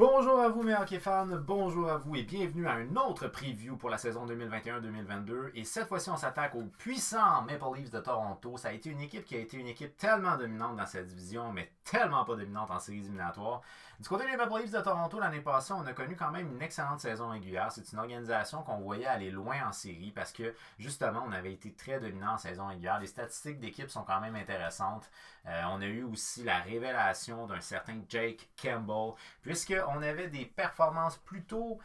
Bonjour à vous mes hockey fans, bonjour à vous et bienvenue à un autre preview pour la saison 2021-2022 et cette fois-ci on s'attaque aux puissants Maple Leafs de Toronto. Ça a été une équipe qui a été une équipe tellement dominante dans cette division mais tellement pas dominante en séries éliminatoires. Du côté des Maple Leafs de Toronto l'année passée on a connu quand même une excellente saison régulière. C'est une organisation qu'on voyait aller loin en série parce que justement on avait été très dominant en saison régulière. Les statistiques d'équipe sont quand même intéressantes. On a eu aussi la révélation d'un certain Jake Campbell puisqu'on avait des performances plutôt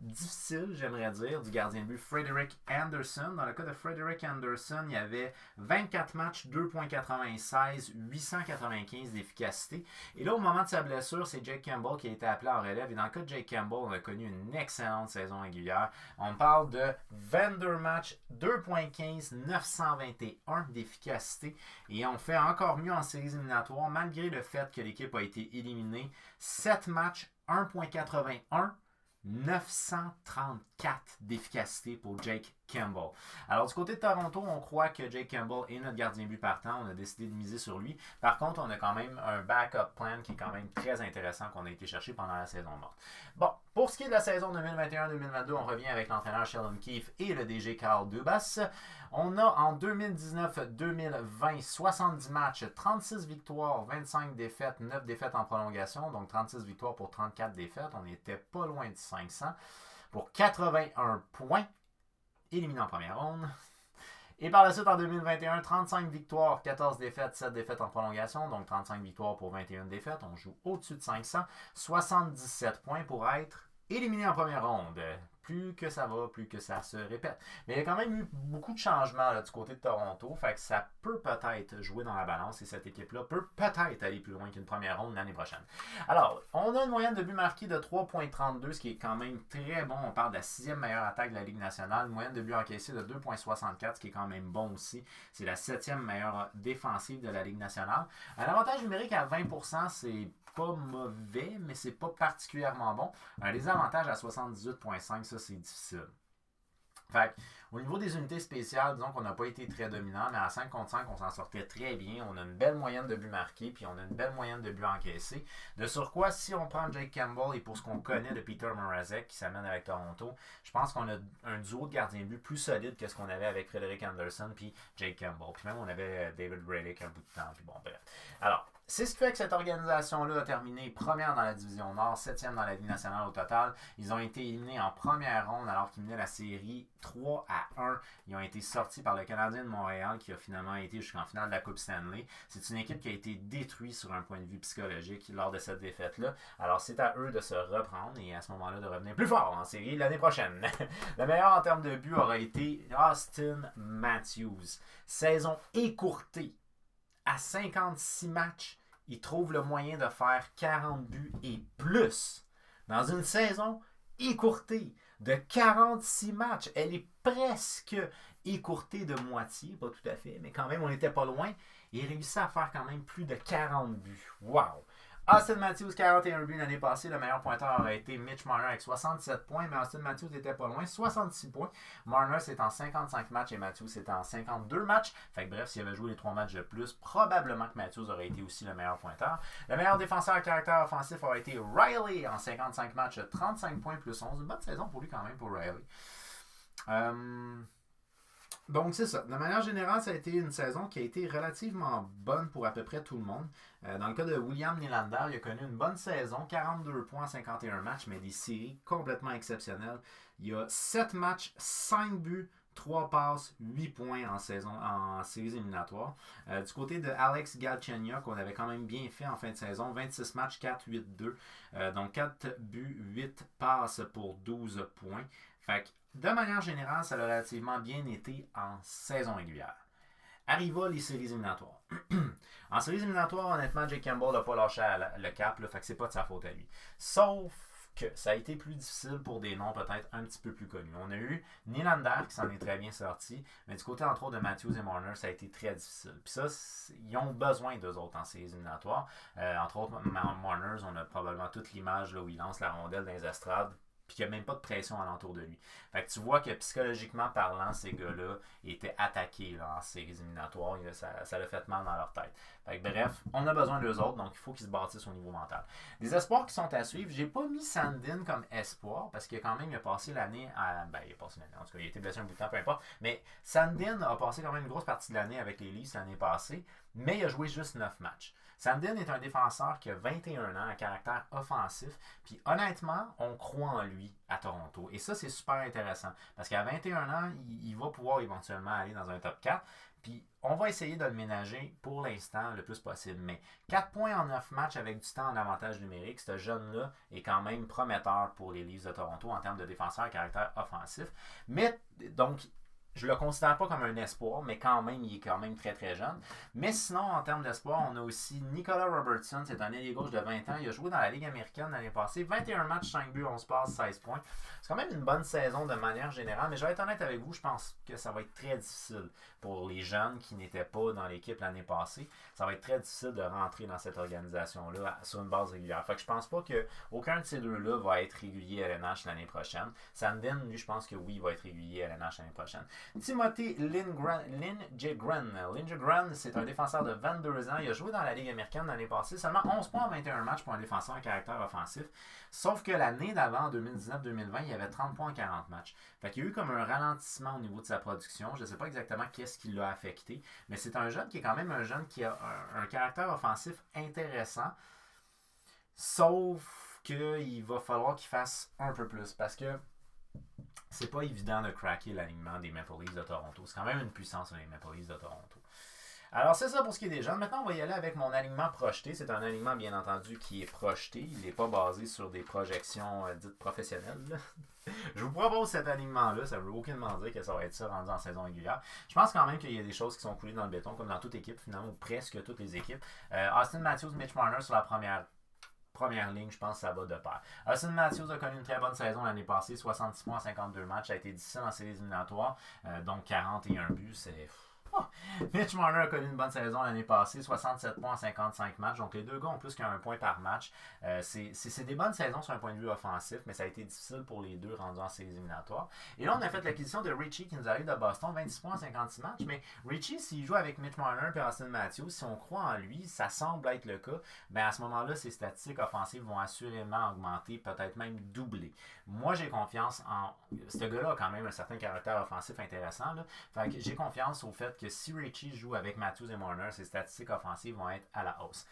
difficiles, j'aimerais dire, du gardien de but Frederik Andersen. Dans le cas de Frederik Andersen, il y avait 24 matchs, 2,96, 895 d'efficacité. Et là, au moment de sa blessure, c'est Jake Campbell qui a été appelé en relève. Et dans le cas de Jake Campbell, on a connu une excellente saison régulière. On parle de 22 matchs, 2,15, 921 d'efficacité. Et on fait encore mieux en séries éliminatoires, malgré le fait que l'équipe a été éliminée. 7 matchs, 1,81, 934 d'efficacité pour Jake Campbell. Alors du côté de Toronto, on croit que Jake Campbell est notre gardien but partant. On a décidé de miser sur lui. Par contre, on a quand même un backup plan qui est quand même très intéressant qu'on a été chercher pendant la saison morte. Bon, pour ce qui est de la saison 2021-2022, on revient avec l'entraîneur Sheldon Keefe et le DG Carl Dubas. On a en 2019-2020 70 matchs, 36 victoires, 25 défaites, 9 défaites en prolongation, donc 36 victoires pour 34 défaites. On n'était pas loin de 500 pour 81 points, éliminé en première ronde. Et par la suite, en 2021, 35 victoires, 14 défaites, 7 défaites en prolongation, donc 35 victoires pour 21 défaites. On joue au-dessus de 500, 77 points pour être éliminé en première ronde. Plus que ça va, plus que ça se répète. Mais il y a quand même eu beaucoup de changements là, du côté de Toronto. Fait que ça peut peut-être jouer dans la balance et cette équipe-là peut peut-être aller plus loin qu'une première ronde l'année prochaine. Alors, on a une moyenne de buts marqués de 3,32, ce qui est quand même très bon. On parle de la 6e meilleure attaque de la Ligue nationale. Une moyenne de buts encaissés de 2,64, ce qui est quand même bon aussi. C'est la 7e meilleure défensive de la Ligue nationale. Un avantage numérique à 20%, c'est pas mauvais, mais c'est pas particulièrement bon. Un désavantage à 78,5, ça c'est difficile. Fait au niveau des unités spéciales, disons qu'on n'a pas été très dominant, mais à 5 contre 5, on s'en sortait très bien. On a une belle moyenne de buts marqués, puis on a une belle moyenne de buts encaissés. De surcroît, si on prend Jake Campbell et pour ce qu'on connaît de Peter Mrazek qui s'amène avec Toronto, je pense qu'on a un duo de gardiens de but plus solide que ce qu'on avait avec Frederik Andersen puis Jake Campbell. Puis même on avait David Bradick un bout de temps, puis bon bref. Alors, c'est ce qui fait que cette organisation-là a terminé première dans la division Nord, 7e dans la Ligue nationale au total. Ils ont été éliminés en première ronde alors qu'ils menaient la série 3-1. Ils ont été sortis par le Canadien de Montréal qui a finalement été jusqu'en finale de la Coupe Stanley. C'est une équipe qui a été détruite sur un point de vue psychologique lors de cette défaite-là. Alors c'est à eux de se reprendre et à ce moment-là de revenir plus fort en série l'année prochaine. Le meilleur en termes de buts aurait été Austin Matthews. Saison écourtée. À 56 matchs, il trouve le moyen de faire 40 buts et plus. Dans une saison écourtée de 46 matchs, elle est presque écourtée de moitié, pas tout à fait, mais quand même, on n'était pas loin. Il réussit à faire quand même plus de 40 buts. Wow! Austin Matthews, 41 buts l'année passée. Le meilleur pointeur aurait été Mitch Marner avec 67 points, mais Austin Matthews n'était pas loin, 66 points. Marner, c'est en 55 matchs et Matthews, c'est en 52 matchs. Fait que bref, s'il avait joué les 3 matchs de plus, probablement que Matthews aurait été aussi le meilleur pointeur. Le meilleur défenseur à caractère offensif aurait été Riley en 55 matchs, 35 points plus 11. Une bonne saison pour lui quand même, pour Riley. Donc c'est ça. De manière générale, ça a été une saison qui a été relativement bonne pour à peu près tout le monde. Dans le cas de William Nylander, il a connu une bonne saison, 42 points en 51 matchs, mais des séries complètement exceptionnelles. Il y a 7 matchs, 5 buts, 3 passes, 8 points en séries éliminatoires. Du côté de Alex Galchenyuk, on avait quand même bien fait en fin de saison. 26 matchs, 4-8-2. Donc 4 buts, 8 passes pour 12 points. Fait que de manière générale, ça a relativement bien été en saison régulière. Arriva les séries éliminatoires. En séries éliminatoires, honnêtement, Jake Campbell n'a pas lâché le cap, là, fait que c'est pas de sa faute à lui. Sauf que ça a été plus difficile pour des noms peut-être un petit peu plus connus. On a eu Nylander qui s'en est très bien sorti, mais du côté entre autres de Matthews et Marner, ça a été très difficile. Puis ça, ils ont besoin d'eux autres en séries éliminatoires. Entre autres, Marner, on a probablement toute l'image là, où il lance la rondelle dans les estrades. puis qu'il n'y a même pas de pression alentour de lui. Fait que tu vois que psychologiquement parlant, ces gars-là étaient attaqués là, en séries éliminatoires. Ça l'a fait mal dans leur tête. Fait que, bref, on a besoin d'eux autres, donc il faut qu'ils se bâtissent au niveau mental. Des espoirs qui sont à suivre, j'ai pas mis Sandin comme espoir, parce que quand même, il a passé l'année à. Ben, il a passé l'année, en tout cas, il a été blessé un bout de temps, peu importe. Mais Sandin a passé quand même une grosse partie de l'année avec les Leafs l'année passée, mais il a joué juste 9 matchs. Sandin est un défenseur qui a 21 ans, à caractère offensif, puis honnêtement, on croit en lui à Toronto. Et ça, c'est super intéressant, parce qu'à 21 ans, il va pouvoir éventuellement aller dans un top 4. Puis on va essayer de le ménager pour l'instant le plus possible. Mais 4 points en 9 matchs avec du temps en avantage numérique, ce jeune-là est quand même prometteur pour les Leafs de Toronto en termes de défenseur à caractère offensif. Mais donc, je le considère pas comme un espoir, mais quand même, il est quand même très très jeune. Mais sinon, en termes d'espoir, on a aussi Nicolas Robertson, c'est un ailier gauche de 20 ans. Il a joué dans la Ligue américaine l'année passée. 21 matchs, 5 buts, 11 passes, 16 points. C'est quand même une bonne saison de manière générale, mais je vais être honnête avec vous, je pense que ça va être très difficile pour les jeunes qui n'étaient pas dans l'équipe l'année passée. Ça va être très difficile de rentrer dans cette organisation-là sur une base régulière. Fait que je pense pas qu'aucun de ces deux-là va être régulier à l'NH l'année prochaine. Sandin, lui, je pense que oui, il va être régulier à l'NH l'année prochaine. Timothy Lindgren, c'est un défenseur de 22 ans. Il a joué dans la Ligue américaine l'année passée. Seulement 11 points en 21 matchs pour un défenseur à caractère offensif. Sauf que l'année d'avant, en 2019-2020, il y avait 30 points en 40 matchs. Fait qu'il y a eu comme un ralentissement au niveau de sa production. Je ne sais pas exactement qu'est-ce qui l'a affecté, mais c'est un jeune qui est quand même un jeune qui a un caractère offensif intéressant. Sauf qu'il va falloir qu'il fasse un peu plus parce que c'est pas évident de craquer l'alignement des Maple Leafs de Toronto. C'est quand même une puissance, les Maple Leafs de Toronto. Alors, c'est ça pour ce qui est des jeunes. Maintenant, on va y aller avec mon alignement projeté. C'est un alignement, bien entendu, qui est projeté. Il n'est pas basé sur des projections dites professionnelles. Je vous propose cet alignement-là. Ça ne veut aucunement dire que ça va être ça rendu en saison régulière. Je pense quand même qu'il y a des choses qui sont coulées dans le béton, comme dans toute équipe, finalement, ou presque toutes les équipes. Austin Matthews, Mitch Marner sur la première ligne, je pense que ça va de pair. Austin Matthews a connu une très bonne saison l'année passée, 66 points en 52 matchs, ça a été difficile en séries éliminatoires, donc 41 buts, c'est... Mitch Marner a connu une bonne saison l'année passée, 67 points en 55 matchs. Donc les deux gars ont plus qu'un point par match. C'est des bonnes saisons sur un point de vue offensif, mais ça a été difficile pour les deux rendus en séries éliminatoires. Et là, on a fait l'acquisition de Richie qui nous arrive de Boston, 26 points en 56 matchs. Mais Richie, s'il joue avec Mitch Marner et Austin Matthews, si on croit en lui, ça semble être le cas, ben à ce moment-là, ses statistiques offensives vont assurément augmenter, peut-être même doubler. Moi, j'ai confiance en... Ce gars-là a quand même un certain caractère offensif intéressant. Là. Fait que j'ai confiance au fait que si Richie joue avec Matthews et Marner, ses statistiques offensives vont être à la hausse.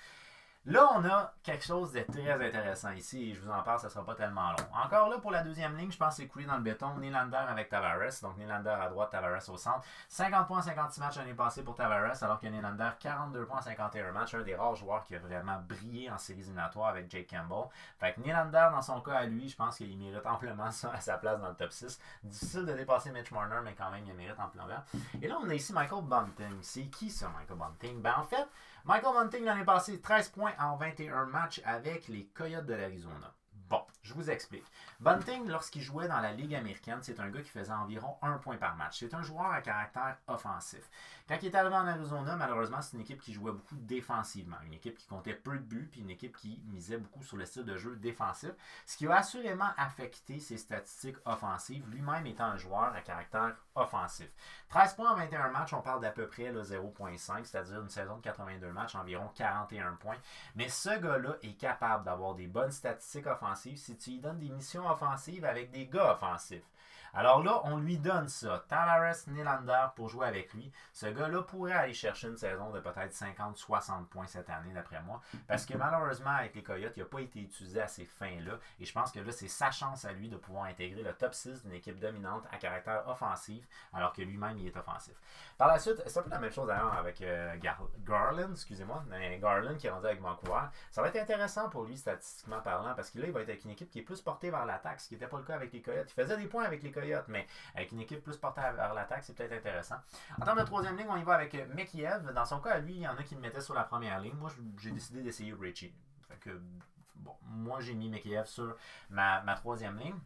Là, on a quelque chose de très intéressant ici et je vous en parle, ça ne sera pas tellement long. Encore là, pour la deuxième ligne, je pense que c'est coulé dans le béton. Nylander avec Tavares, donc Nylander à droite, Tavares au centre. 50 points en 56 matchs l'année passée pour Tavares, alors que Nylander, 42 points en 51 matchs. Un des rares joueurs qui a vraiment brillé en séries éliminatoires avec Jake Campbell. Fait que Nylander, dans son cas à lui, je pense qu'il mérite amplement ça à sa place dans le top 6. Difficile de dépasser Mitch Marner, mais quand même, il mérite amplement. Et là, on a ici Michael Bunting. C'est qui ça, Michael Bunting? Ben en fait, Michael Bunting l'année passée, 13 points en 21 matchs avec les Coyotes de l'Arizona. Bon, je vous explique. Bunting, lorsqu'il jouait dans la Ligue américaine, c'est un gars qui faisait environ 1 point par match. C'est un joueur à caractère offensif. Quand il est arrivé en Arizona, malheureusement, c'est une équipe qui jouait beaucoup défensivement. Une équipe qui comptait peu de buts, puis une équipe qui misait beaucoup sur le style de jeu défensif, ce qui a assurément affecté ses statistiques offensives, lui-même étant un joueur à caractère offensif. 13 points en 21 matchs, on parle d'à peu près 0,5, c'est-à-dire une saison de 82 matchs, environ 41 points. Mais ce gars-là est capable d'avoir des bonnes statistiques offensives si tu lui donnes des missions offensives avec des gars offensifs. Alors là, on lui donne ça. Tavares, Nylander pour jouer avec lui. Ce gars-là pourrait aller chercher une saison de peut-être 50-60 points cette année, d'après moi. Parce que malheureusement, avec les Coyotes, il n'a pas été utilisé à ces fins-là. Et je pense que là, c'est sa chance à lui de pouvoir intégrer le top 6 d'une équipe dominante à caractère offensif, alors que lui-même, il est offensif. Par la suite, c'est un peu la même chose d'ailleurs avec Garland, excusez-moi. Garland qui est rendu avec Vancouver. Ça va être intéressant pour lui, statistiquement parlant, parce que là, il va être avec une équipe qui est plus portée vers l'attaque, ce qui n'était pas le cas avec les Coyotes. Il faisait des points avec les Coyotes, mais avec une équipe plus portée vers l'attaque, c'est peut-être intéressant. En termes de troisième ligne, on y va avec Mikheyev. Dans son cas, lui, il y en a qui le mettaient sur la première ligne. Moi, j'ai décidé d'essayer Richie. Fait que, bon, moi, j'ai mis Mikheyev sur ma troisième ligne.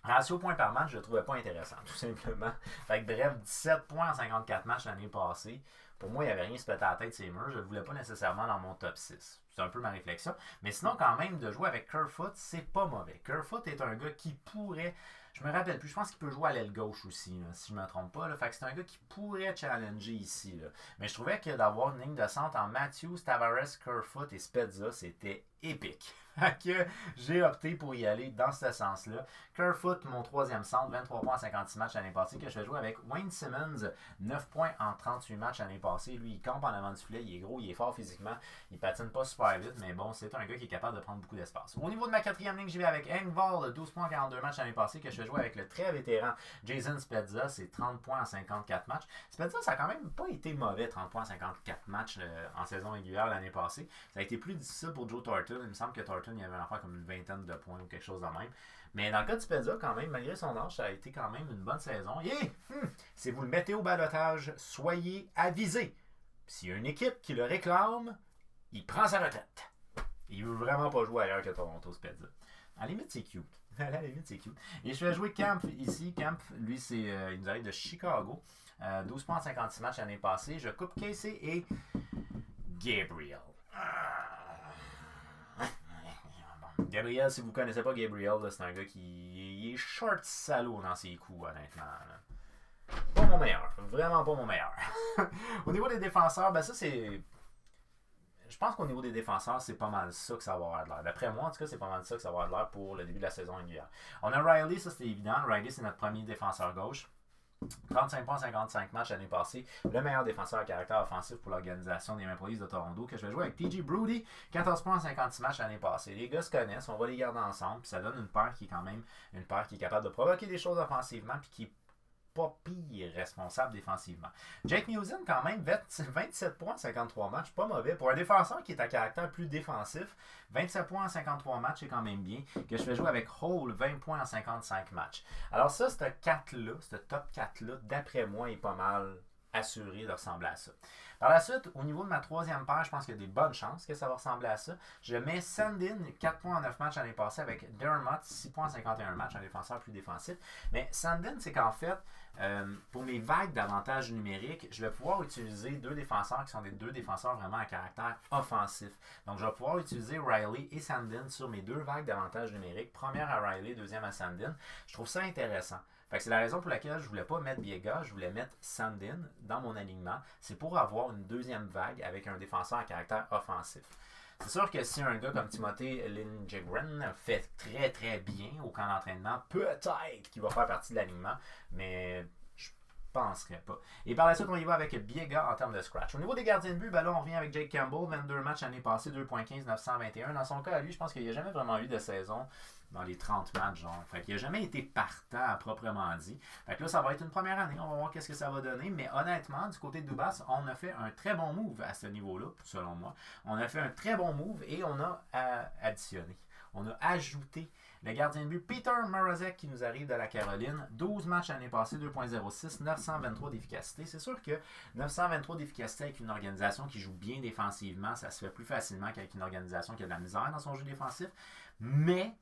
Ratio points par match, je ne le trouvais pas intéressant, tout simplement. Fait que bref, 17 points en 54 matchs l'année passée. Pour moi, il n'y avait rien se péter à la tête, ces murs. Je ne le voulais pas nécessairement dans mon top 6. C'est un peu ma réflexion. Mais sinon, quand même, de jouer avec Kerfoot, c'est pas mauvais. Kerfoot est un gars qui pourrait. Je me rappelle plus, je pense qu'il peut jouer à l'aile gauche aussi, là, si je ne me trompe pas. Là. Fait que c'est un gars qui pourrait challenger ici. Là. Mais je trouvais que d'avoir une ligne de centre en Matthews, Tavares, Kerfoot et Spezza, c'était épique. Fait que j'ai opté pour y aller dans ce sens-là. Kerfoot, mon troisième centre, 23 points en 56 matchs l'année passée, que je vais jouer avec Wayne Simmons, 9 points en 38 matchs l'année passée. Lui, il campe en avant du filet, il est gros, il est fort physiquement, il patine pas super vite, mais bon, c'est un gars qui est capable de prendre beaucoup d'espace. Au niveau de ma quatrième ligne, j'y vais avec Engvall, 12 points en 42 matchs l'année passée, que je vais jouer avec le très vétéran Jason Spezza, c'est 30 points en 54 matchs. Spezza, ça a quand même pas été mauvais, 30 points en 54 matchs en saison régulière l'année passée. Ça a été plus difficile pour Joe Thornton. Il me semble que Thornton, il y avait un affaire comme une vingtaine de points ou quelque chose de même. Mais dans le cas de Spezza, quand même, malgré son âge, ça a été quand même une bonne saison. Et si vous le mettez au balotage, soyez avisés. S'il y a une équipe qui le réclame, il prend sa retraite. Il veut vraiment pas jouer ailleurs que Toronto, Spezza. À la limite, c'est cute. À la limite, c'est cute. Et je vais jouer Camp ici. Camp, lui, il nous arrive de Chicago. 12 points en 56 matchs l'année passée. Je coupe Casey et Gabriel. Gabriel, si vous ne connaissez pas Gabriel, c'est un gars qui est short salaud dans ses coups, honnêtement. Là. Pas mon meilleur. Vraiment pas mon meilleur. Au niveau des défenseurs, ben ça c'est. Je pense qu'au niveau des défenseurs, c'est pas mal ça que ça va avoir de l'air. D'après moi, en tout cas, c'est pas mal ça que ça va avoir de l'air pour le début de la saison régulière. On a Riley, ça c'est évident. Riley, c'est notre premier défenseur gauche. 35 points, 55 matchs l'année passée. Le meilleur défenseur à caractère offensif pour l'organisation des Maple Leafs de Toronto, que je vais jouer avec PG Brody. 14 points, 56 matchs l'année passée. Les gars se connaissent, on va les garder ensemble. Puis ça donne une paire qui est quand même une paire qui est capable de provoquer des choses offensivement. Puis qui est pas pire responsable défensivement. Jake Muzzin, quand même, 27 points en 53 matchs, pas mauvais. Pour un défenseur qui est à caractère plus défensif, 27 points en 53 matchs, c'est quand même bien. Que je vais jouer avec Hall, 20 points en 55 matchs. Alors ça, ce top 4-là, d'après moi, est pas mal assuré de ressembler à ça. Par la suite, au niveau de ma troisième paire, je pense qu'il y a des bonnes chances que ça va ressembler à ça. Je mets Sandin, 4 points en 9 matchs l'année passée, avec Dermott, 6 points en 51 matchs, un défenseur plus défensif. Mais Sandin, c'est qu'en fait, pour mes vagues d'avantages numériques, je vais pouvoir utiliser deux défenseurs qui sont des deux défenseurs vraiment à caractère offensif. Donc, je vais pouvoir utiliser Riley et Sandin sur mes deux vagues d'avantages numériques. Première à Riley, deuxième à Sandin. Je trouve ça intéressant. Fait que c'est la raison pour laquelle je ne voulais pas mettre Biega, je voulais mettre Sandin dans mon alignement. C'est pour avoir une deuxième vague avec un défenseur à caractère offensif. C'est sûr que si un gars comme Timothée Lindgren fait très très bien au camp d'entraînement, peut-être qu'il va faire partie de l'alignement, mais je penserais pas. Et par la suite, on y va avec Biega en termes de scratch. Au niveau des gardiens de but, ben là, on revient avec Jake Campbell, 22 matchs l'année passée, 2.15, 921. Dans son cas, à lui, je pense qu'il n'y a jamais vraiment eu de saison dans les 30 matchs, genre. Fait qu'il n'a jamais été partant à proprement dit. Fait que là, ça va être une première année. On va voir qu'est-ce que ça va donner. Mais honnêtement, du côté de Dubas, on a fait un très bon move à ce niveau-là, selon moi. On a fait un très bon move et on a additionné. On a ajouté le gardien de but Peter Mrazek qui nous arrive de la Caroline. 12 matchs l'année passée, 2.06, 923 d'efficacité. C'est sûr que 923 d'efficacité avec une organisation qui joue bien défensivement, ça se fait plus facilement qu'avec une organisation qui a de la misère dans son jeu défensif. Mais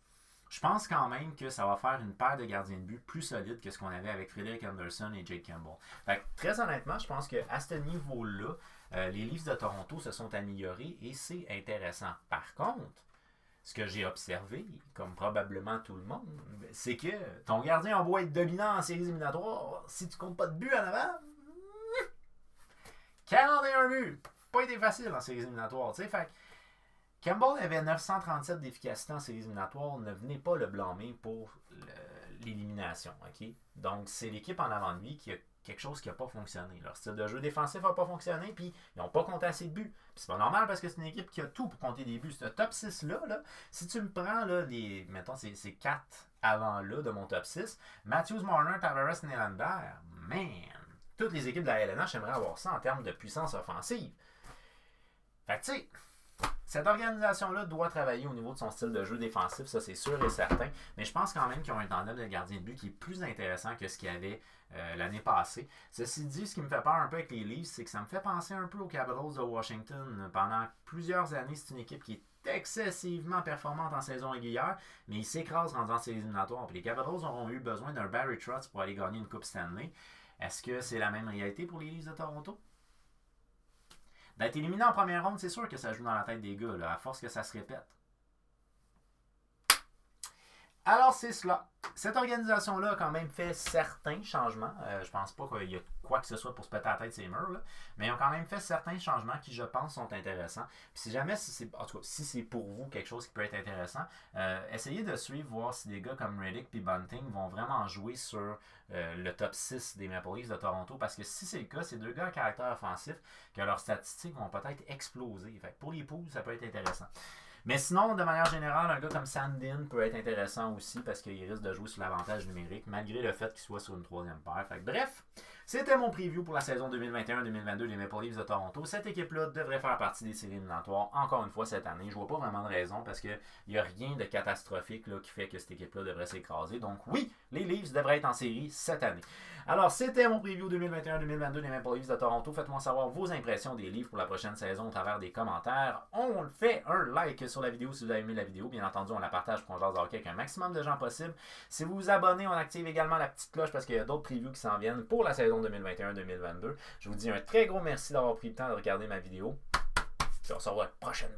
je pense quand même que ça va faire une paire de gardiens de but plus solide que ce qu'on avait avec Frederick Anderson et Jake Campbell. Fait que, très honnêtement, je pense qu'à ce niveau-là, les Leafs de Toronto se sont améliorés et c'est intéressant. Par contre, ce que j'ai observé, comme probablement tout le monde, c'est que ton gardien a beau être dominant en séries éliminatoires, si tu comptes pas de but en avant, 41 buts! Pas été facile en séries éliminatoires, tu sais. Fait Campbell avait 937 d'efficacité en séries éliminatoires. Ne venez pas le blâmer pour l'élimination. Okay? Donc, c'est l'équipe en avant de lui qui a quelque chose qui n'a pas fonctionné. Leur style de jeu défensif n'a pas fonctionné, puis ils n'ont pas compté assez de buts. Puis c'est pas normal parce que c'est une équipe qui a tout pour compter des buts. Ce top 6-là, si tu me prends là, mettons, ces 4 avant-là de mon top 6, Matthews, Marner, Tavares, Nylander, man, toutes les équipes de la LNH aimeraient avoir ça en termes de puissance offensive. Fait que tu sais, cette organisation-là doit travailler au niveau de son style de jeu défensif, ça c'est sûr et certain, mais je pense quand même qu'ils ont un tandem de gardien de but qui est plus intéressant que ce qu'il y avait l'année passée. Ceci dit, ce qui me fait peur un peu avec les Leafs, c'est que ça me fait penser un peu aux Capitals de Washington. Pendant plusieurs années, c'est une équipe qui est excessivement performante en saison régulière, mais ils s'écrasent en séries éliminatoires. Puis les Capitals auront eu besoin d'un Barry Trotz pour aller gagner une Coupe Stanley. Est-ce que c'est la même réalité pour les Leafs de Toronto? D'être éliminé en première ronde, c'est sûr que ça joue dans la tête des gars, là, à force que ça se répète. Alors, c'est cela. Cette organisation-là a quand même fait certains changements. Je pense pas qu'il y a quoi que ce soit pour se péter la tête ces murs, là. Mais ils ont quand même fait certains changements qui, je pense, sont intéressants. Puis si jamais, en tout cas, si c'est pour vous quelque chose qui peut être intéressant, essayez de suivre, voir si des gars comme Reddick et Bunting vont vraiment jouer sur le top 6 des Maple Leafs de Toronto. Parce que si c'est le cas, c'est deux gars à caractère offensif que leurs statistiques vont peut-être exploser. Fait que pour les poules, ça peut être intéressant. Mais sinon, de manière générale, un gars comme Sandin peut être intéressant aussi parce qu'il risque de jouer sur l'avantage numérique, malgré le fait qu'il soit sur une troisième paire. Fait que, bref, c'était mon preview pour la saison 2021-2022 des Maple Leafs de Toronto. Cette équipe-là devrait faire partie des séries éliminatoires encore une fois cette année. Je vois pas vraiment de raison parce qu'il n'y a rien de catastrophique là, qui fait que cette équipe-là devrait s'écraser. Donc oui, les Leafs devraient être en série cette année. Alors, c'était mon preview 2021-2022 des Maple Leafs de Toronto. Faites-moi savoir vos impressions des Leafs pour la prochaine saison au travers des commentaires. On fait un like sur la vidéo si vous avez aimé la vidéo. Bien entendu, on la partage pour qu'on jase de hockey avec un maximum de gens possible. Si vous vous abonnez, on active également la petite cloche parce qu'il y a d'autres previews qui s'en viennent pour la saison 2021-2022. Je vous dis un très gros merci d'avoir pris le temps de regarder ma vidéo. Puis on se revoit prochainement.